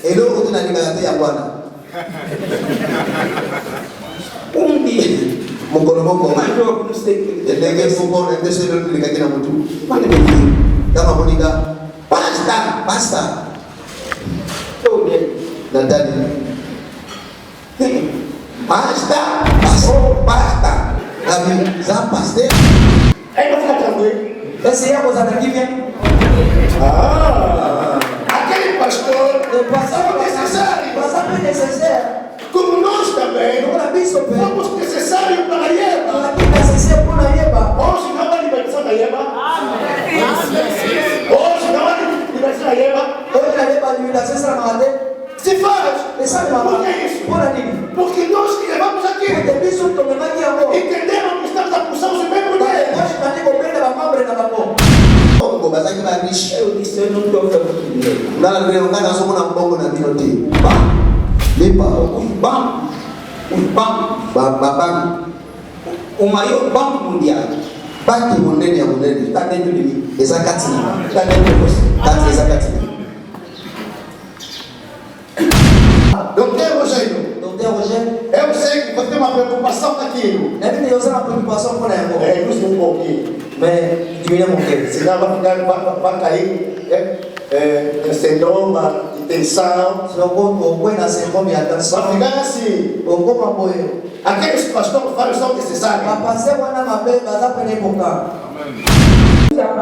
eloko tunalingaka te ya bwana mokolo moko ndenge moko ndeselo tulingaki na mutu kama moninga pasta Natali pasta Ami za pasteur esse é a coisa daqui vem Aquele pastor passava necessário como nós também fomos necessários para a Yeba. Hoje não há libertação da Yeba. Hoje não há libertação da Yeba. Se faz. Por que isso? Porque nós que levamos aqui entendemos que estamos a pulsar o mesmo Deus. bazaki ba riche Eu disse, eu não estou falando. ngala leo ngana somo na mbongo na bino te lipa bam O maior banco mundial banki monene ya monene está dentro de mim. eza kati na Está dentro de você. kati eza kati na Doutor Rogério, Dr. Roger eu sei que você tem uma preocupação naquilo. na mimi ndio preocupação kwa yango Reduz um pouquinho. mais diminua mon cœur Senão vai cair sintoma de tensão. sio kwa na syndrome ya Vai tension ficar assim. ngoma boyo Aqueles pastores que falam são necessários. bapase wana mabe baza pene poka